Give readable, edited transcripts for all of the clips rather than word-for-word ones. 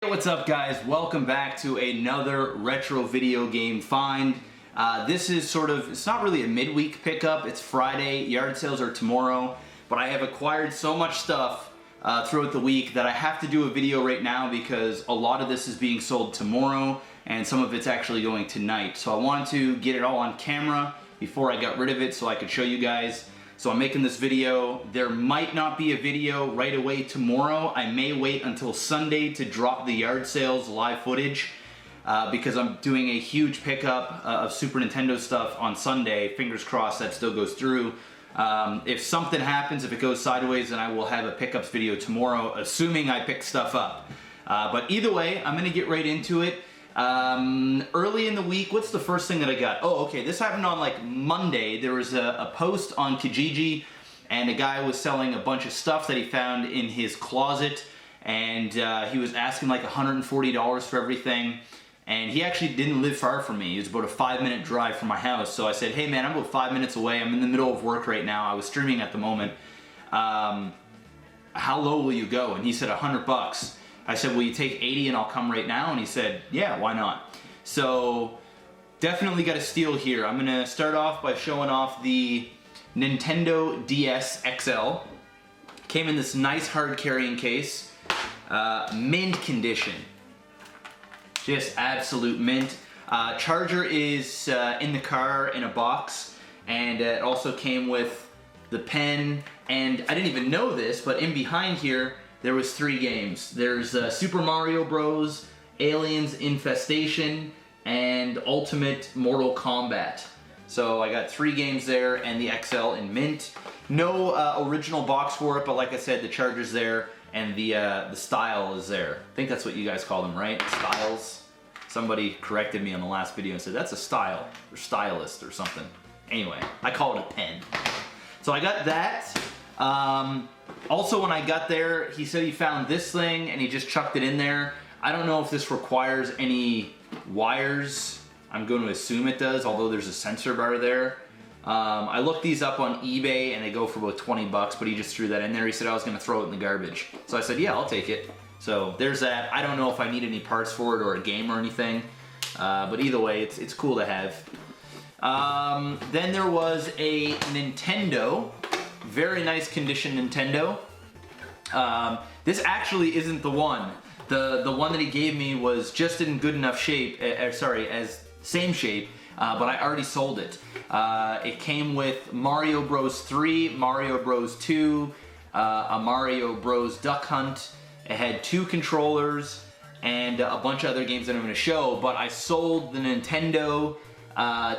What's up guys? Welcome back to another retro video game find. This is it's not really a midweek pickup, it's Friday, yard sales are tomorrow, but I have acquired so much stuff throughout the week that I have to do a video right now because a lot of this is being sold tomorrow and some of it's actually going tonight. So I wanted to get it all on camera before I got rid of it so I could show you guys. So I'm making this video. There might not be a video right away tomorrow. I may wait until Sunday to drop the yard sales live footage because I'm doing a huge pickup of Super Nintendo stuff on Sunday. Fingers crossed that still goes through. If something happens, if it goes sideways, then I will have a pickups video tomorrow, assuming I pick stuff up. But either way, I'm gonna get right into it. Early in the week, what's the first thing that I got? Oh, okay, this happened on like Monday. There was a post on Kijiji and a guy was selling a bunch of stuff that he found in his closet, and he was asking like $140 for everything, and he actually didn't live far from me. He was about a 5-minute drive from my house. So I said, hey man, I'm about 5 minutes away. I'm in the middle of work right now. I was streaming at the moment. How low will you go? And he said $100. I said, will you take 80 and I'll come right now? And he said, yeah, why not? So definitely got a steal here. I'm gonna start off by showing off the Nintendo DS XL. Came in this nice hard carrying case, mint condition. Just absolute mint. Charger is in the car in a box, and it also came with the pen, and I didn't even know this, but in behind here, there was 3 games. There's Super Mario Bros., Aliens Infestation, and Ultimate Mortal Kombat. So I got 3 games there and the XL in mint. No original box for it, but like I said, the charger's there and the style is there. I think that's what you guys call them, right? Styles. Somebody corrected me on the last video and said that's a style or stylist or something. Anyway, I call it a pen. So I got that. Also, when I got there, he said he found this thing and he just chucked it in there. I don't know if this requires any wires. I'm going to assume it does, although there's a sensor bar there. I looked these up on eBay and they go for about 20 bucks, but he just threw that in there. He said I was going to throw it in the garbage. So I said, yeah, I'll take it. So there's that. I don't know if I need any parts for it or a game or anything, but either way, it's cool to have. Then there was a Nintendo. Very nice condition Nintendo. This actually isn't the one. The one that he gave me was just in good enough shape, as same shape, but I already sold it. It came with Mario Bros 3, Mario Bros 2, a Mario Bros Duck Hunt. It had 2 controllers and a bunch of other games that I'm going to show, but I sold the Nintendo,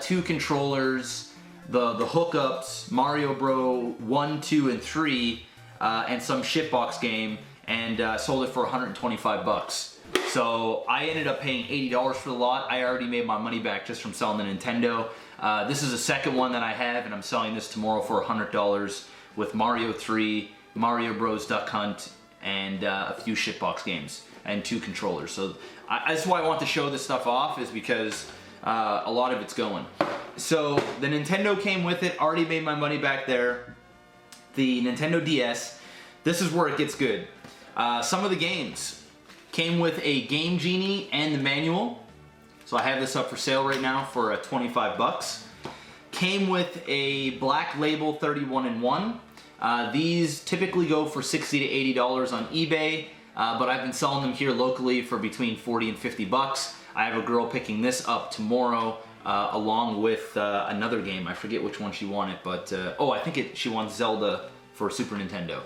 2 controllers, the hookups, Mario Bros 1, 2, and 3, and some shitbox game, and sold it for 125 bucks. So I ended up paying $80 for the lot. I already made my money back just from selling the Nintendo. This is the second one that I have, and I'm selling this tomorrow for $100 with Mario 3, Mario Bros Duck Hunt, and a few shitbox games, and 2 controllers. So that's why I want to show this stuff off, is because a lot of it's going. So the Nintendo came with it, already made my money back there. The Nintendo DS, this is where it gets good. Some of the games came with a Game Genie and the manual. So I have this up for sale right now for 25 bucks. Came with a Black Label 31-in-1. These typically go for $60 to $80 on eBay, but I've been selling them here locally for between 40 and 50 bucks. I have a girl picking this up tomorrow along with another game. I forget which one she wanted, but oh, I think she wants Zelda for Super Nintendo.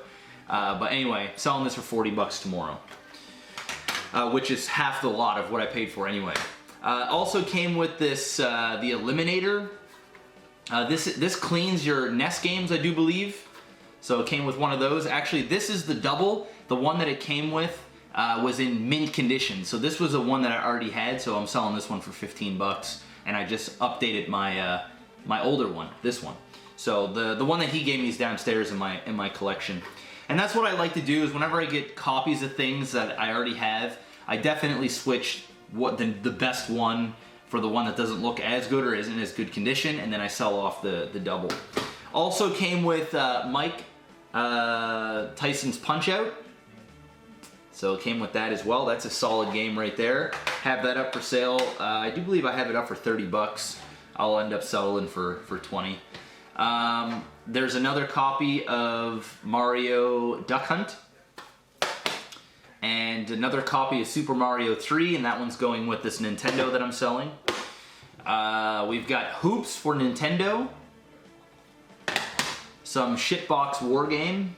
But anyway, selling this for 40 bucks tomorrow, which is half the lot of what I paid for anyway. Also came with this, the Eliminator. This cleans your NES games, I do believe. So it came with one of those. Actually, this is the double. The one that it came with was in mint condition. So this was the one that I already had, so I'm selling this one for 15 bucks. And I just updated my my older one, this one. So the one that he gave me is downstairs in my collection. And that's what I like to do, is whenever I get copies of things that I already have, I definitely switch the best one for the one that doesn't look as good or isn't as good condition, and then I sell off the double. Also came with Mike Tyson's Punch-Out! So it came with that as well. That's a solid game right there. Have that up for sale. I do believe I have it up for 30 bucks. I'll end up selling for 20. There's another copy of Mario Duck Hunt. And another copy of Super Mario 3, and that one's going with this Nintendo that I'm selling. We've got Hoops for Nintendo. Some Shitbox War Game.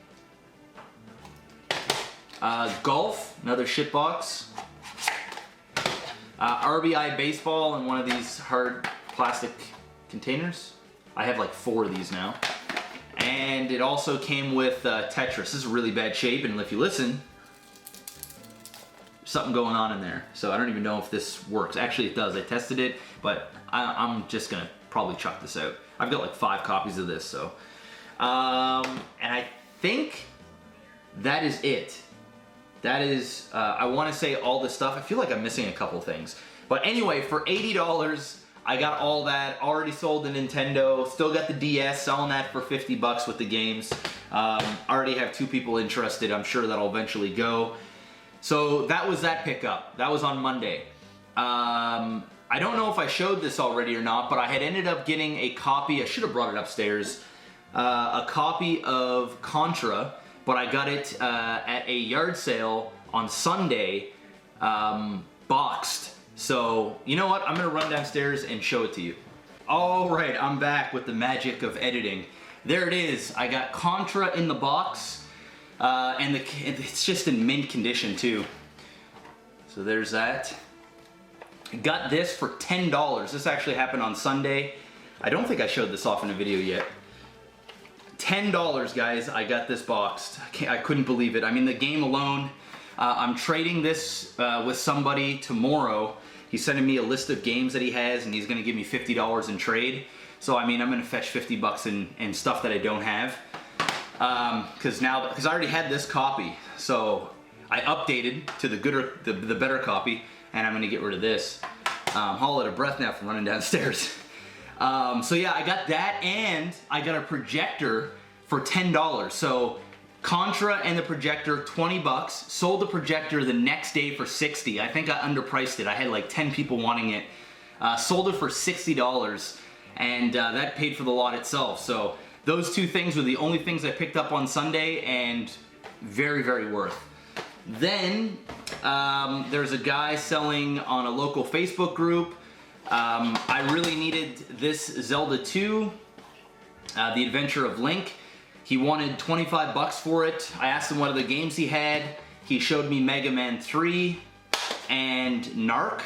Golf, another Shitbox. RBI Baseball in one of these hard plastic containers. I have like 4 of these now. And it also came with Tetris. This is really bad shape, and if you listen, something going on in there. So I don't even know if this works. Actually, it does. I tested it, but I'm just gonna probably chuck this out. I've got like 5 copies of this, so. And I think that is it. That is, I want to say all this stuff. I feel like I'm missing a couple things. But anyway, for $80, I got all that. Already sold the Nintendo. Still got the DS, selling that for 50 bucks with the games. Already have 2 people interested. I'm sure that'll eventually go. So that was that pickup. That was on Monday. I don't know if I showed this already or not, but I had ended up getting a copy. I should have brought it upstairs. A copy of Contra, but I got it at a yard sale on Sunday, boxed. So, you know what? I'm gonna run downstairs and show it to you. All right, I'm back with the magic of editing. There it is. I got Contra in the box. And it's just in mint condition too. So there's that. Got this for $10. This actually happened on Sunday. I don't think I showed this off in a video yet. $10, guys. I got this boxed. I couldn't believe it. I mean, the game alone. I'm trading this with somebody tomorrow. He's sending me a list of games that he has, and he's going to give me $50 in trade. So I mean, I'm going to fetch 50 bucks in stuff that I don't have. Because I already had this copy, so I updated to the better copy, and I'm gonna get rid of this. I'm all out of breath now from running downstairs. So yeah, I got that, and I got a projector for $10. So Contra and the projector, 20 bucks. Sold the projector the next day for 60. I think I underpriced it. I had like 10 people wanting it. Sold it for $60, and that paid for the lot itself. So those 2 things were the only things I picked up on Sunday, and very, very worth. Then there's a guy selling on a local Facebook group. I really needed this Zelda 2, The Adventure of Link. He wanted 25 bucks for it. I asked him what other games he had. He showed me Mega Man 3 and Narc.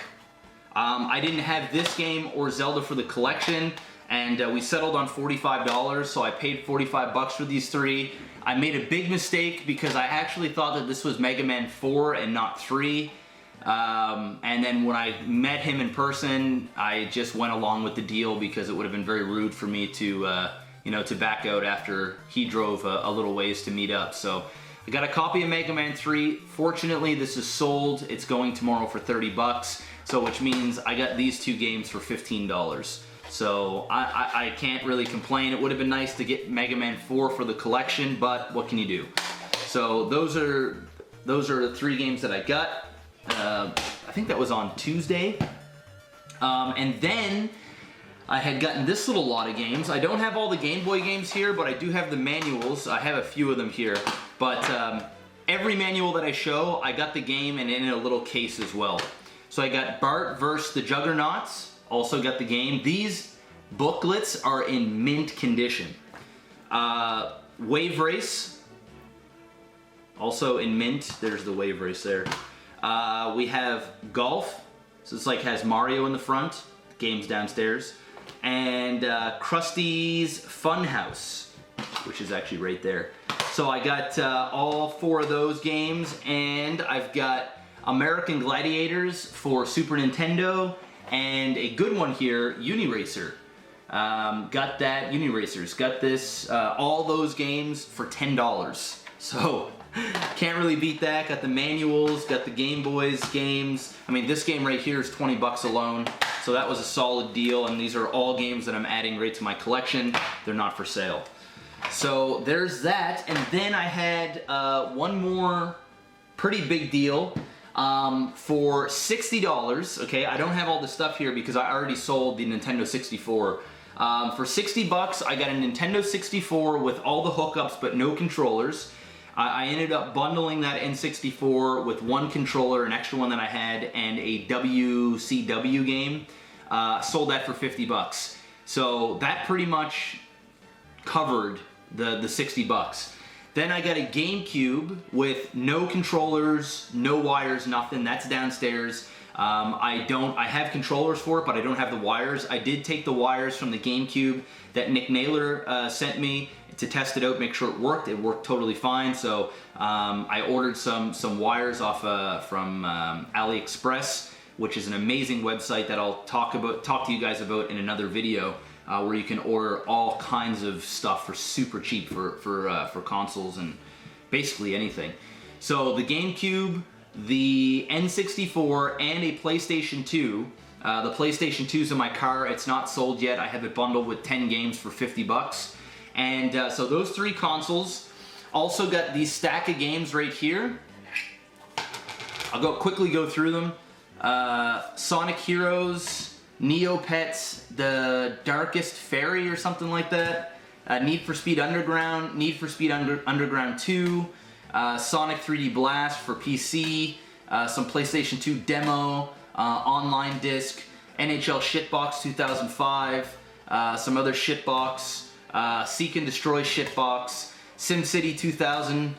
I didn't have this game or Zelda for the collection. And we settled on $45, so I paid 45 bucks for these 3. I made a big mistake because I actually thought that this was Mega Man 4 and not 3. And then when I met him in person, I just went along with the deal because it would have been very rude for me to, to back out after he drove a little ways to meet up. So I got a copy of Mega Man 3. Fortunately, this is sold. It's going tomorrow for 30 bucks, so which means I got these 2 games for $15. So I can't really complain. It would have been nice to get Mega Man 4 for the collection, but what can you do? So those are the 3 games that I got. I think that was on Tuesday. And then I had gotten this little lot of games. I don't have all the Game Boy games here, but I do have the manuals. I have a few of them here. But every manual that I show, I got the game and in a little case as well. So I got Bart vs. the Juggernauts. Also got the game. These booklets are in mint condition. Wave Race, also in mint. There's the Wave Race there. We have Golf. So it's like has Mario in the front. Game's downstairs. And Krusty's Funhouse, which is actually right there. So I got all 4 of those games, and I've got American Gladiators for Super Nintendo. And a good one here, Uniracer. Got that, Uniracers. Got this, all those games for $10. So, can't really beat that. Got the manuals, got the Game Boys games. I mean, this game right here is 20 bucks alone. So that was a solid deal, and these are all games that I'm adding right to my collection. They're not for sale. So there's that, and then I had one more pretty big deal. For $60, okay, I don't have all the stuff here because I already sold the Nintendo 64. For 60 bucks, I got a Nintendo 64 with all the hookups but no controllers. I ended up bundling that N64 with one controller, an extra one that I had, and a WCW game. Sold that for 50 bucks. So that pretty much covered the 60 bucks. Then I got a GameCube with no controllers, no wires, nothing. That's downstairs. I have controllers for it, but I don't have the wires. I did take the wires from the GameCube that Nick Naylor sent me to test it out, make sure it worked. It worked totally fine. So I ordered some wires off from AliExpress, which is an amazing website that I'll talk to you guys about in another video. Where you can order all kinds of stuff for super cheap for consoles and basically anything. So the GameCube, the N64, and a PlayStation 2. The PlayStation 2's in my car. It's not sold yet. I have it bundled with 10 games for 50 bucks. And so those three consoles. Also got these stack of games right here. I'll quickly go through them. Sonic Heroes, Neopets, The Darkest Fairy or something like that, Need for Speed Underground, Need for Speed Underground 2, Sonic 3D Blast for PC, some PlayStation 2 demo, online disc, NHL Shitbox 2005, some other shitbox, Seek and Destroy shitbox, SimCity 2000,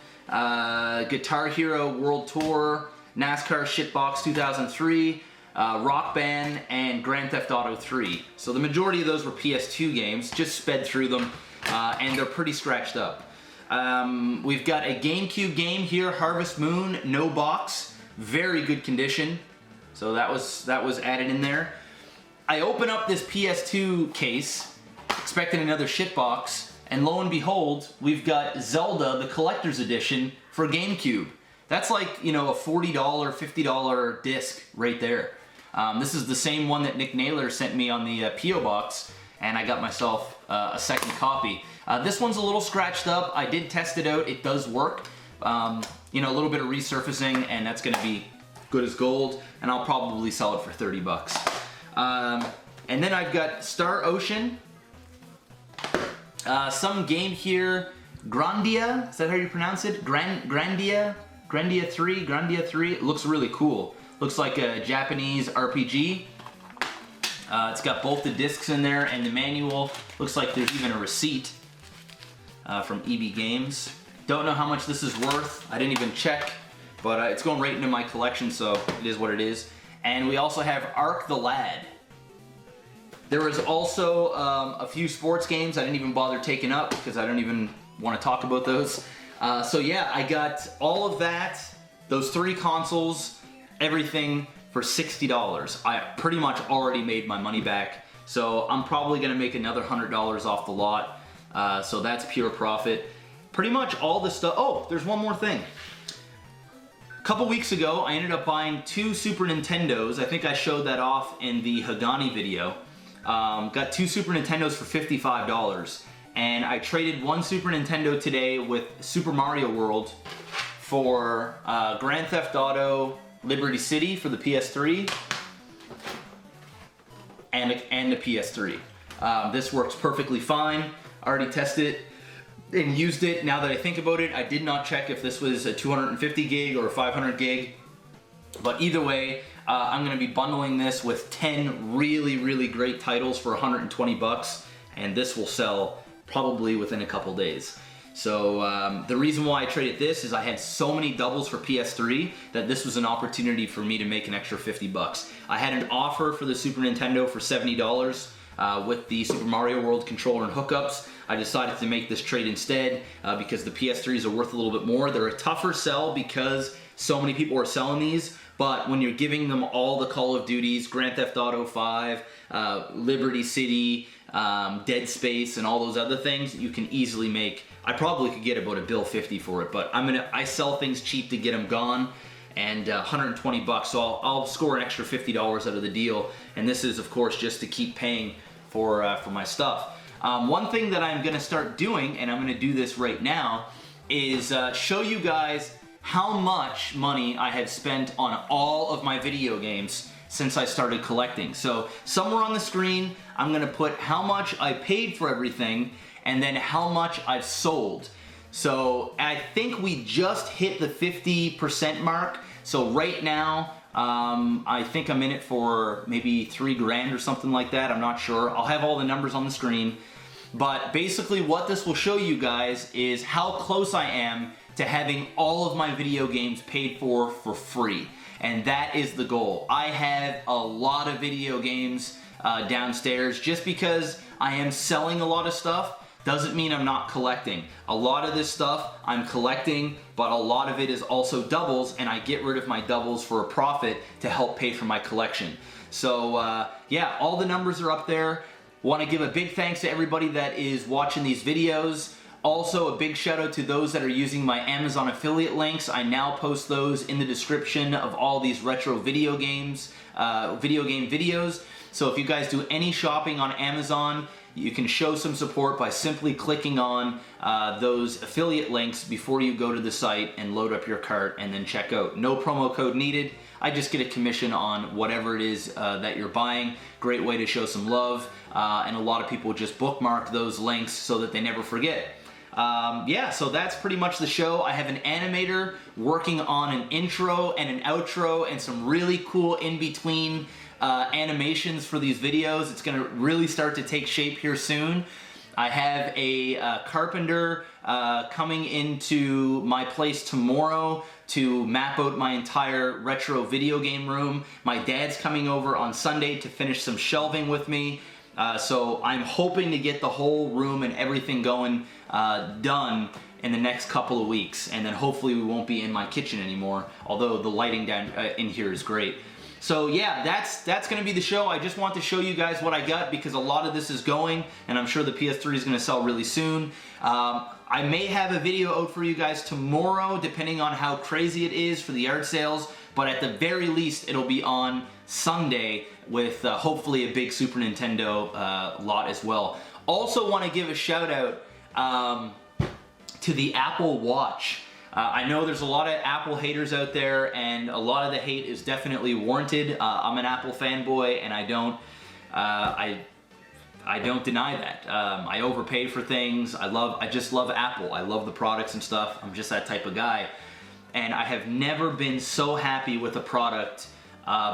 Guitar Hero World Tour, NASCAR Shitbox 2003, Rock Band, and Grand Theft Auto 3. So the majority of those were PS2 games, just sped through them, and they're pretty scratched up. We've got a GameCube game here, Harvest Moon, no box, very good condition. So that was added in there. I open up this PS2 case, expecting another shitbox, and lo and behold, we've got Zelda, the Collector's Edition for GameCube. That's like, you know, a $40, $50 disc right there. This is the same one that Nick Naylor sent me on the P.O. box, and I got myself a second copy. This one's a little scratched up. I did test it out. It does work. You know, a little bit of resurfacing, and that's going to be good as gold, and I'll probably sell it for 30 bucks. And then I've got Star Ocean. Some game here, Grandia. Is that how you pronounce it? Grandia 3. It looks really cool. Looks like a Japanese RPG. It's got both the discs in there and the manual. Looks like there's even a receipt from EB Games. Don't know how much this is worth. I didn't even check, but it's going right into my collection, so it is what it is. And we also have Ark the Lad. There was also a few sports games I didn't even bother taking up because I don't even want to talk about those. So yeah, I got all of that, those three consoles, everything for $60. I pretty much already made my money back, so I'm probably going to make another $100 off the lot, so that's pure profit. Pretty much all the stuff. Oh, there's one more thing. A couple weeks ago, I ended up buying 2 Super Nintendos. I think I showed that off in the Hagani video. Got 2 Super Nintendos for $55. And I traded one Super Nintendo today with Super Mario World for Grand Theft Auto Liberty City for the PS3 and the PS3. This works perfectly fine. I already tested it and used it. Now that I think about it, I did not check if this was a 250 gig or a 500 gig. But either way, I'm going to be bundling this with 10 really, really great titles for 120 bucks, and this will sell probably within a couple days. So the reason why I traded this is I had so many doubles for PS3 that this was an opportunity for me to make an extra 50 bucks. I had an offer for the Super Nintendo for $70 with the Super Mario World controller and hookups. I decided to make this trade instead because the PS3s are worth a little bit more. They're a tougher sell because so many people are selling these, but when you're giving them all the Call of Duties, Grand Theft Auto 5, Liberty City, Dead Space, and all those other things, you can easily make, I probably could get about $1.50 for it, but I sell things cheap to get them gone, and 120 bucks, so I'll score an extra $50 out of the deal, and this is of course just to keep paying for my stuff. One thing that I'm going to start doing, and I'm going to do this right now, is show you guys how much money I have spent on all of my video games since I started collecting. So somewhere on the screen, I'm gonna put how much I paid for everything and then how much I've sold. So I think we just hit the 50% mark. So right now, I think I'm in it for maybe 3 grand or something like that. I'm not sure. I'll have all the numbers on the screen. But basically what this will show you guys is how close I am to having all of my video games paid for free. And that is the goal. I have a lot of video games downstairs. Just because I am selling a lot of stuff doesn't mean I'm not collecting. A lot of this stuff I'm collecting, but a lot of it is also doubles, and I get rid of my doubles for a profit to help pay for my collection. So yeah, all the numbers are up there. Want to give a big thanks to everybody that is watching these videos. Also, a big shout out to those that are using my Amazon affiliate links. I now post those in the description of all these retro video games, video game videos. So if you guys do any shopping on Amazon, you can show some support by simply clicking on those affiliate links before you go to the site and load up your cart and then check out. No promo code needed. I just get a commission on whatever it is that you're buying. Great way to show some love. And a lot of people just bookmark those links so that they never forget. Yeah, so that's pretty much the show. I have an animator working on an intro and an outro and some really cool in-between animations for these videos. It's gonna really start to take shape here soon. I have a carpenter coming into my place tomorrow to map out my entire retro video game room. My dad's coming over on Sunday to finish some shelving with me. So I'm hoping to get the whole room and everything going done in the next couple of weeks, and then hopefully we won't be in my kitchen anymore, although the lighting down in here is great. So yeah, that's gonna be the show. I just want to show you guys what I got because a lot of this is going, and I'm sure the PS3 is gonna sell really soon. I may have a video out for you guys tomorrow, depending on how crazy it is for the yard sales, but at the very least, it'll be on Sunday with hopefully a big Super Nintendo lot as well. Also want to give a shout out to the Apple Watch. I know there's a lot of Apple haters out there, and a lot of the hate is definitely warranted. I'm an Apple fanboy, and I don't deny that. I overpay for things. I just love Apple. I love the products and stuff. I'm just that type of guy. And I have never been so happy with a product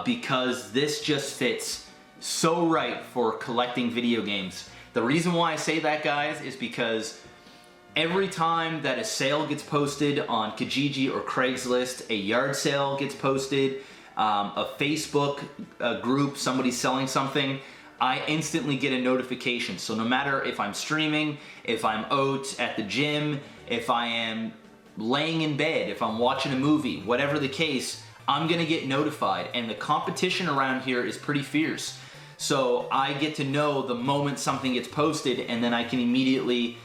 because this just fits so right for collecting video games. The reason why I say that, guys, is because every time that a sale gets posted on Kijiji or Craigslist, a yard sale gets posted, a Facebook group, somebody selling something, I instantly get a notification. So no matter if I'm streaming, if I'm out at the gym, if I am laying in bed, if I'm watching a movie, whatever the case, I'm gonna get notified. And the competition around here is pretty fierce. So I get to know the moment something gets posted, and then I can immediately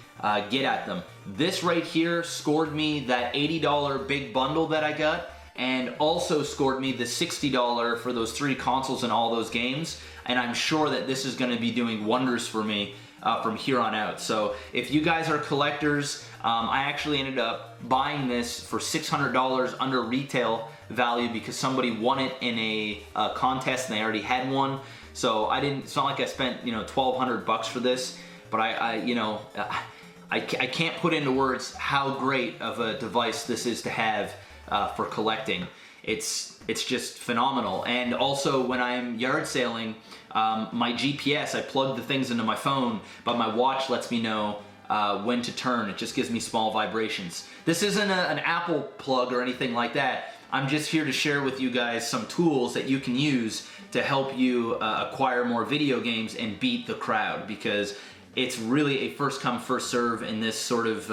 get at them. This right here scored me that $80 big bundle that I got, and also scored me the $60 for those 3 consoles and all those games. And I'm sure that this is gonna be doing wonders for me from here on out. So if you guys are collectors, I actually ended up buying this for $600 under retail value because somebody won it in a contest and they already had one. So it's not like I spent, you know, $1,200 for this, but I can't put into words how great of a device this is to have for collecting. It's just phenomenal. And also when I'm yard sailing, my GPS, I plug the things into my phone, but my watch lets me know when to turn. It just gives me small vibrations. This isn't an Apple plug or anything like that. I'm just here to share with you guys some tools that you can use to help you acquire more video games and beat the crowd, because it's really a first come first serve in this sort of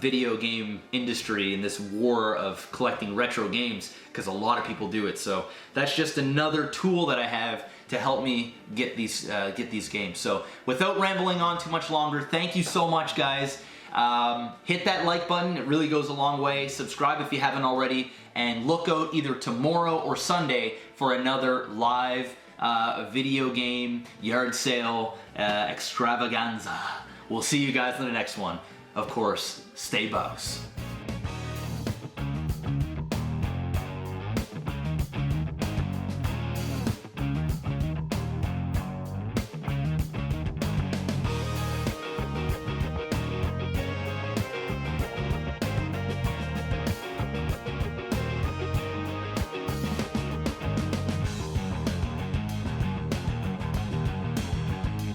video game industry, in this war of collecting retro games, because a lot of people do it. So that's just another tool that I have to help me get these games. So without rambling on too much longer, thank you so much, guys. Hit that like button, it really goes a long way. Subscribe if you haven't already, and look out either tomorrow or Sunday for another live video game yard sale extravaganza. We'll see you guys in the next one. Of course, stay bugs.